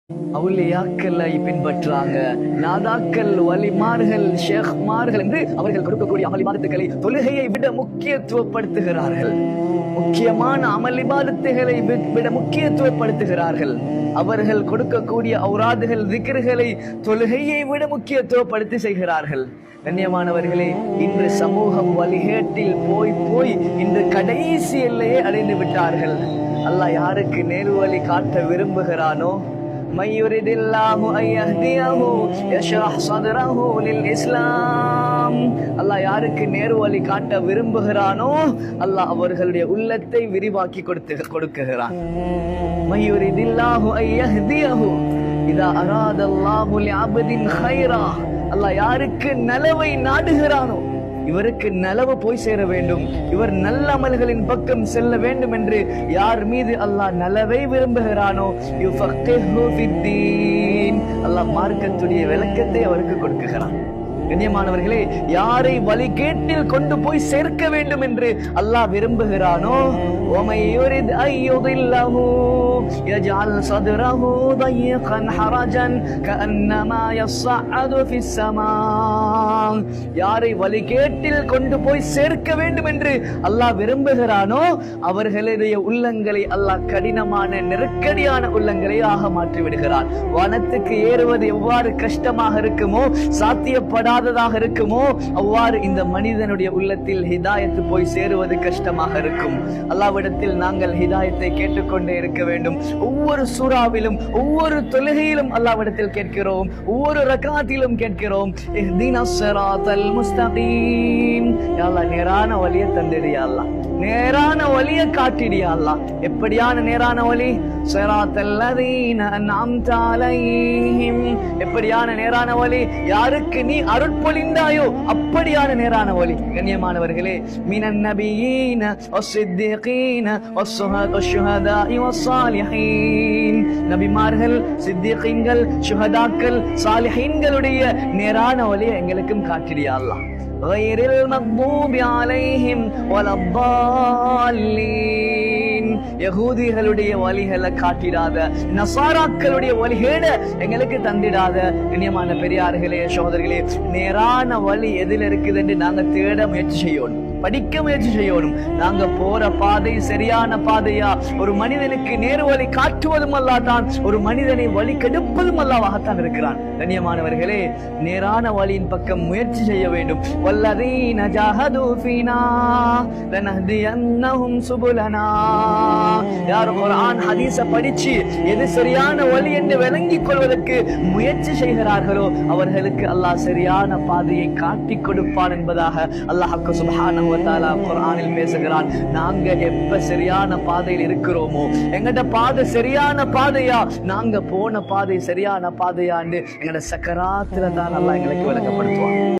அவுலியாக்களை பின்பற்றாங்க, நாதாக்கள், வலிமார்கள், ஷேக்மார்கள் என்று அவர்கள் கொடுக்கக்கூடிய அமல் இபாதத்துகளை தொழுகையை விட முக்கியத்துவப்படுத்துகிறார்கள். முக்கியமான அமல் இபாதத்துகளை விட முக்கியத்துவப்படுத்துகிறார்கள். அவர்கள் கொடுக்கக்கூடிய ஔராதுகள், திக்ர்களை தொழுகையை விட முக்கியத்துவப்படுத்தி செய்கிறார்கள். கண்ணியமானவர்களே, இன்று சமூகம் வழிகேட்டில் போய் இன்று கடைசி எல்லையை அடைந்து விட்டார்கள். அல்லாஹ் யாருக்கு நேரு வழி காட்ட விரும்புகிறானோ, من يرد الله أن يهديه يشرح صدره للإسلام. அல்லாஹ் யாருக்கு நேரு வழி காட்ட விரும்புகிறானோ அல்லாஹ் அவர்களுடைய உள்ளத்தை விரிவாக்கி கொடுக்குகிறான். من يرد الله أن يهديه إذا أراد الله لعبد خيرا. அல்லாஹ் யாருக்கு நலவை நாடுகிறானோ, இவருக்கு நலவு போய் சேர வேண்டும், இவர் நல்ல அமல்களின் பக்கம் செல்ல வேண்டும் என்று யார் மீது அல்லாஹ் நலவை விரும்புகிறானோ யுஃபக்கிஹு ஃபித்தீன், அல்லாஹ் மார்க்கத்துடைய விளக்கத்தை அவருக்கு கொடுக்குகிறான். கண்ணியமானவர்களே, யாரை வழிகேட்டில் கொண்டு போய் சேர்க்க வேண்டும் என்று அல்லாஹ் விரும்புகிறானோ وَمَن يُرِدْ أَن يُضِلَّهُ يَجْعَلْ صَدْرَهُ ضَيِّقًا حَرَجًا كَأَنَّمَا يَصَّعَّدُ فِي السَّمَاءِ. யாரை வழிகேட்டில் கொண்டு போய் சேர்க்க வேண்டும் என்று அல்லாஹ் விரும்புகிறானோ அவர்களுடைய உள்ளங்களை அல்லாஹ் கடினமான நெருக்கடியான உள்ளங்களை ஆக மாற்றி விடுகிறான். வானத்துக்கு ஏறுவது எவ்வாறு கஷ்டமாக இருக்குமோ, சாத்தியப்படாததாக இருக்குமோ, அவ்வாறு இந்த மனிதனுடைய உள்ளத்தில் ஹிதாயத்து போய் சேருவது கஷ்டமாக இருக்கும். அல்லாஹ்விடத்தில் நாங்கள் ஹிதாயத்தை கேட்டுக்கொண்டே இருக்க வேண்டும். ஒவ்வொரு சூறாவிலும், ஒவ்வொரு தொழுகையிலும் அல்லாஹ்விடத்தில் கேட்கிறோம், ஒவ்வொரு ரக்காத்திலும் கேட்கிறோம், இஹ்தினஸ் ஸிராத்தல் முஸ்தகீம். யா அல்லாஹ், நேரான வழியை தந்திடு யா அல்லாஹ், நேரான வழியை காட்டிடு யா அல்லாஹ். எப்படியான நேரான வழி? ஸிராத்தல் லதீன அன்அம்த அலைஹிம். எப்படியான நேரான வழி? யாருக்கு நீ அருட்பொழிந்தாயோ அப்படியான நேரான வழி. கண்ணியமானவர்களே, மினன் நபியீன வஸ்ஸித்தீகீன வஸ்ஸுஹதாஇ வஸ்ஸாலிஹீன். நபிமார்கள், சித்திகீன்கள், ஷுஹதாக்கள், சாலிஹீன்களுடைய நேரான வழியை எங்களுக்கும் காட்டிடியா அல்லாஹ். غيرil மக்தூபி அலைஹிம் வலத்தால்லீன். யகூதிகளுடைய வழிகளை காட்டிடாத, நசாராக்களுடைய வழிகேட எங்களுக்கு தந்திடாத. கண்ணியமான பெரியார்களே, சகோதரர்களே, நேரான வழி எதில் இருக்குது என்று நாங்க தேட முயற்சி செய்யணும், படிக்க முயற்சி செய்யணும். நாங்க போற பாதை சரியான பாதையா? ஒரு மனிதனுக்கு நேரு வழி காட்டுவதும் அல்லாஹ் தான், ஒரு மனிதனை வழி கெடுப்பதும் அல்லாஹ்வாகத்தான் இருக்கிறான். கண்ணியமானவர்களே, நேரான வழியின் பக்கம் முயற்சி செய்ய வேண்டும். வல்லதீன ஜாஹது ஃபீனா லனஹ்தியன்னஹும் சுபுலனா. யார் குர்ஆன் ஹதீஸ படிச்சு எது சரியான வழி என்று விளங்கிக் கொள்வதற்கு முயற்சி செய்கிறார்களோ அவர்களுக்கு அல்லாஹ் சரியான பாதையை காட்டிக் கொடுப்பான் என்பதாக அல்லாஹ் சுப்ஹானஹு வ தஆலா குர்ஆனில் பேசுகிறான். நாங்க எப்ப சரியான பாதையில் இருக்கிறோமோ, எங்கட பாதை சரியான பாதையா, நாங்க போன பாதை சரியான பாதையாண்டு எங்கட சக்கராத்துல தான் அல்லாஹ் எங்களுக்கு விளக்கப்படுத்துவான்.